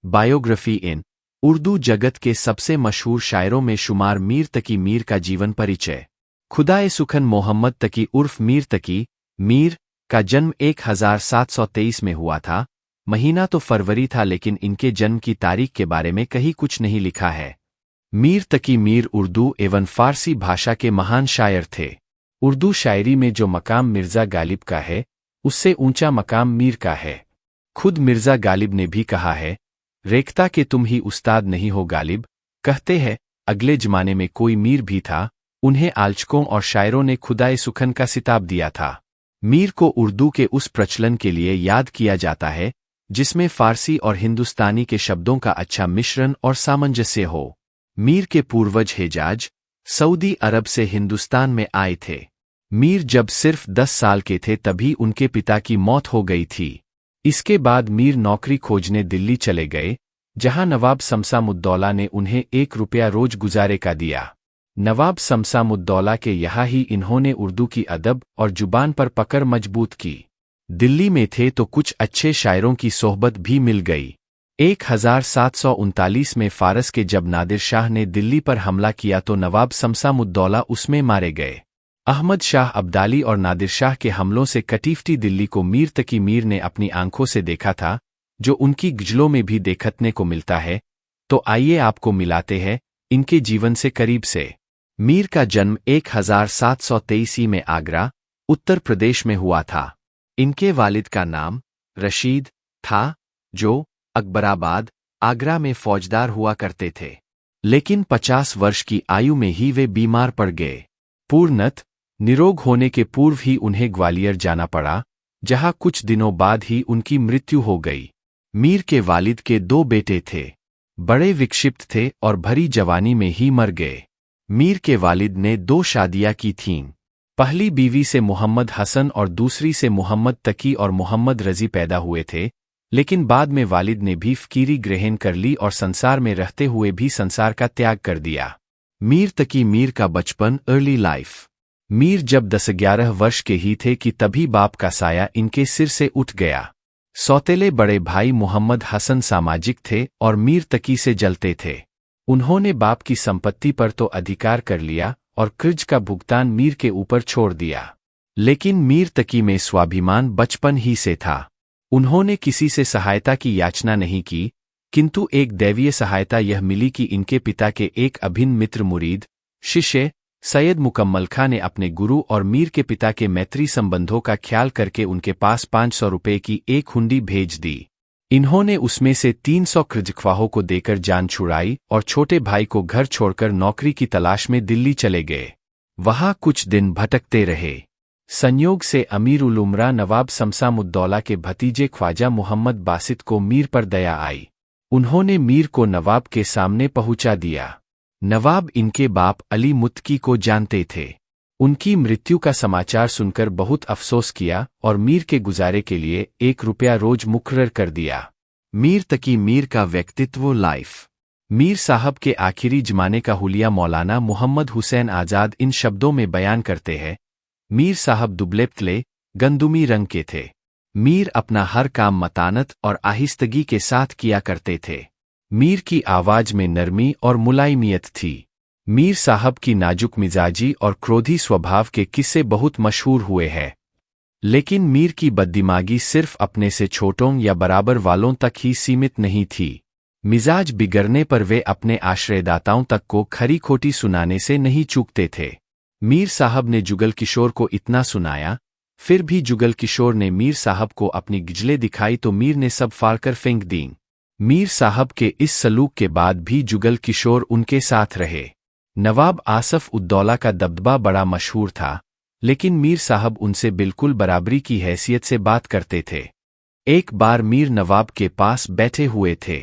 Biography इन उर्दू जगत के सबसे मशहूर शायरों में शुमार मीर तकी मीर का जीवन परिचय। खुदाए सुखन मोहम्मद तकी उर्फ मीर तकी मीर का जन्म 1723 में हुआ था। महीना तो फरवरी था, लेकिन इनके जन्म की तारीख के बारे में कहीं कुछ नहीं लिखा है। मीर तकी मीर उर्दू एवं फारसी भाषा के महान शायर थे। उर्दू शायरी में जो मकाम मिर्ज़ा गालिब का है, उससे ऊंचा मकाम मीर का है। खुद मिर्ज़ा गालिब ने भी कहा है, रेखता के तुम ही उस्ताद नहीं हो गालिब। कहते हैं अगले जमाने में कोई मीर भी था, उन्हें आलोचकों और शायरों ने खुदाए सुखन का खिताब दिया था। मीर को उर्दू के उस प्रचलन के लिए याद किया जाता है जिसमें फारसी और हिंदुस्तानी के शब्दों का अच्छा मिश्रण और सामंजस्य हो। मीर के पूर्वज हिजाज, सऊदी अरब से हिंदुस्तान में आए थे। मीर जब सिर्फ 10 साल के थे तभी उनके पिता की मौत हो गई थी। इसके बाद मीर नौकरी खोजने दिल्ली चले गए, जहां नवाब शमशामुद्दौला ने उन्हें 1 रुपया रोज गुजारे का दिया। नवाब शमशामुद्दौला के यहाँ ही इन्होंने उर्दू की अदब और जुबान पर पकड़ मजबूत की। दिल्ली में थे तो कुछ अच्छे शायरों की सोहबत भी मिल गई। 1739 में फारस के जब नादिर शाह ने दिल्ली पर हमला किया तो नवाब शमशामुद्दौला उसमें मारे गए। अहमद शाह अब्दाली और नादिर शाह के हमलों से कटीफती दिल्ली को मीर तकी मीर ने अपनी आंखों से देखा था, जो उनकी गज़लों में भी देखने को मिलता है। तो आइए आपको मिलाते हैं इनके जीवन से करीब से। मीर का जन्म 1723 में आगरा, उत्तर प्रदेश में हुआ था। इनके वालिद का नाम रशीद था, जो अकबराबाद, आगरा में फौजदार हुआ करते थे। लेकिन 50 वर्ष की आयु में ही वे बीमार पड़ गए। पूर्णतः निरोग होने के पूर्व ही उन्हें ग्वालियर जाना पड़ा, जहां कुछ दिनों बाद ही उनकी मृत्यु हो गई। मीर के वालिद के 2 बेटे थे। बड़े विक्षिप्त थे और भरी जवानी में ही मर गए। मीर के वालिद ने 2 शादियां की थीं। पहली बीवी से मोहम्मद हसन और दूसरी से मोहम्मद तकी और मोहम्मद रजी पैदा हुए थे, लेकिन बाद में वालिद ने भी फकीरी ग्रहण कर ली और संसार में रहते हुए भी संसार का त्याग कर दिया। मीर तकी मीर का बचपन, अर्ली लाइफ। मीर जब 10-11 वर्ष के ही थे कि तभी बाप का साया इनके सिर से उठ गया। सौतेले बड़े भाई मोहम्मद हसन सामाजिक थे और मीर तकी से जलते थे। उन्होंने बाप की संपत्ति पर तो अधिकार कर लिया और कर्ज का भुगतान मीर के ऊपर छोड़ दिया। लेकिन मीर तकी में स्वाभिमान बचपन ही से था। उन्होंने किसी से सहायता की याचना नहीं की, किंतु एक दैवीय सहायता यह मिली कि इनके पिता के एक अभिन्न मित्र मुरीद, शिष्य सैयद मुकम्मल खां ने अपने गुरु और मीर के पिता के मैत्री संबंधों का ख्याल करके उनके पास 500 रुपये की एक हुंडी भेज दी। इन्होंने उसमें से 300 कर्जख्वाहों को देकर जान छुड़ाई और छोटे भाई को घर छोड़कर नौकरी की तलाश में दिल्ली चले गए। वहां कुछ दिन भटकते रहे। संयोग से अमीर उल उमरा नवाब शमशामुद्दौला के भतीजे ख्वाजा मोहम्मद बासित को मीर पर दया आई। उन्होंने मीर को नवाब के सामने पहुंचा दिया। नवाब इनके बाप अली मुत्तकी को जानते थे। उनकी मृत्यु का समाचार सुनकर बहुत अफसोस किया और मीर के गुजारे के लिए 1 रुपया रोज मुकर्रर कर दिया। मीर तकी मीर का व्यक्तित्व, लाइफ। मीर साहब के आखिरी जमाने का हुलिया मौलाना मोहम्मद हुसैन आजाद इन शब्दों में बयान करते हैं, मीर साहब दुबले पतले, गंदुमी रंग के थे। मीर अपना हर काम मतानत और आहिस्तगी के साथ किया करते थे। मीर की आवाज में नरमी और मुलायमियत थी। मीर साहब की नाजुक मिजाजी और क्रोधी स्वभाव के किस्से बहुत मशहूर हुए हैं। लेकिन मीर की बददिमागी सिर्फ अपने से छोटों या बराबर वालों तक ही सीमित नहीं थी। मिजाज बिगड़ने पर वे अपने आश्रयदाताओं तक को खरी खोटी सुनाने से नहीं चूकते थे। मीर साहब ने जुगल किशोर को इतना सुनाया, फिर भी जुगल किशोर ने मीर साहब को अपनी गिजलें दिखाई तो मीर ने सब फाड़कर फेंक दीं। मीर साहब के इस सलूक के बाद भी जुगल किशोर उनके साथ रहे। नवाब आसफ उद्दौला का दबदबा बड़ा मशहूर था, लेकिन मीर साहब उनसे बिल्कुल बराबरी की हैसियत से बात करते थे। एक बार मीर नवाब के पास बैठे हुए थे।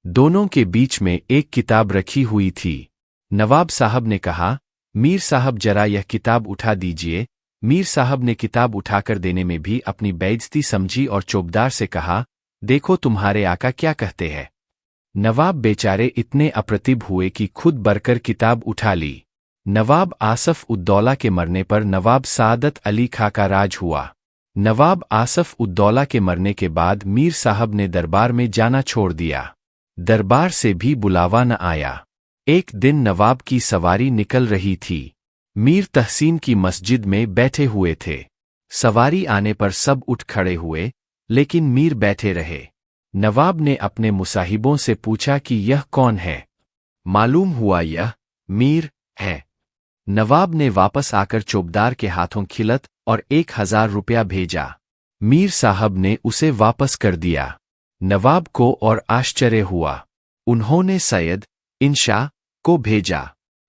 दोनों के बीच में एक किताब रखी हुई थी। नवाब साहब ने कहा, मीर साहब जरा यह किताब उठा दीजिए। मीर साहब ने किताब उठाकर देने में भी अपनी बेइज्जती समझी और चौबदार से कहा, देखो तुम्हारे आका क्या कहते हैं। नवाब बेचारे इतने अप्रतिभ हुए कि खुद बढ़कर किताब उठा ली। नवाब आसफ उद्दौला के मरने पर नवाब सादत अली खां का राज हुआ। नवाब आसफ उद्दौला के मरने के बाद मीर साहब ने दरबार में जाना छोड़ दिया। दरबार से भी बुलावा न आया। एक दिन नवाब की सवारी निकल रही थी। मीर तहसीन की मस्जिद में बैठे हुए थे। सवारी आने पर सब उठ खड़े हुए, लेकिन मीर बैठे रहे। नवाब ने अपने मुसाहिबों से पूछा कि यह कौन है। मालूम हुआ यह मीर है। नवाब ने वापस आकर चौबदार के हाथों खिलत और 1000 रुपया भेजा। मीर साहब ने उसे वापस कर दिया। नवाब को और आश्चर्य हुआ। उन्होंने सैयद इंशा को भेजा।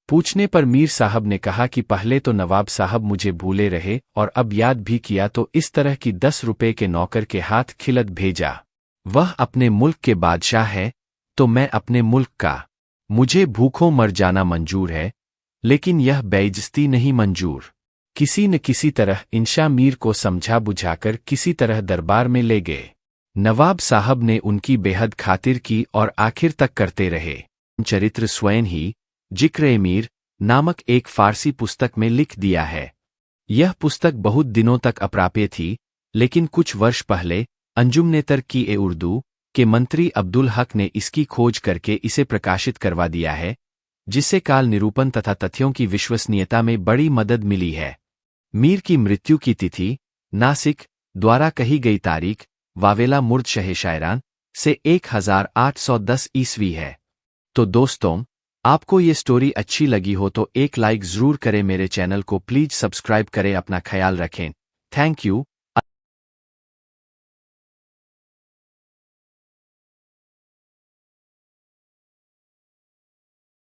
पूछने पर मीर साहब ने कहा कि पहले तो नवाब साहब मुझे भूले रहे और अब याद भी किया तो इस तरह की 10 रुपए के नौकर के हाथ खिलत भेजा। वह अपने मुल्क के बादशाह है तो मैं अपने मुल्क का। मुझे भूखों मर जाना मंजूर है, लेकिन यह बेइज्जती नहीं मंजूर। किसी न किसी तरह इंशा मीर को समझा बुझाकर किसी तरह दरबार में ले गए। नवाब साहब ने उनकी बेहद खातिर की और आखिर तक करते रहे। चरित्र स्वयं ही जिक्र-ए-मीर नामक एक फारसी पुस्तक में लिख दिया है। यह पुस्तक बहुत दिनों तक अप्राप्य थी, लेकिन कुछ वर्ष पहले अंजुमन-ए-तरक़्क़ी-ए-उर्दू के मंत्री अब्दुल हक ने इसकी खोज करके इसे प्रकाशित करवा दिया है, जिससे काल निरूपण तथा तथ्यों की विश्वसनीयता में बड़ी मदद मिली है। मीर की मृत्यु की तिथि नासिक द्वारा कही गई तारीख वावेला मुर्द शह शायरान से 1810 ईस्वी है। तो दोस्तों, आपको ये स्टोरी अच्छी लगी हो तो एक लाइक ज़रूर करें। मेरे चैनल को प्लीज़ सब्सक्राइब करें। अपना ख्याल रखें। Thank you.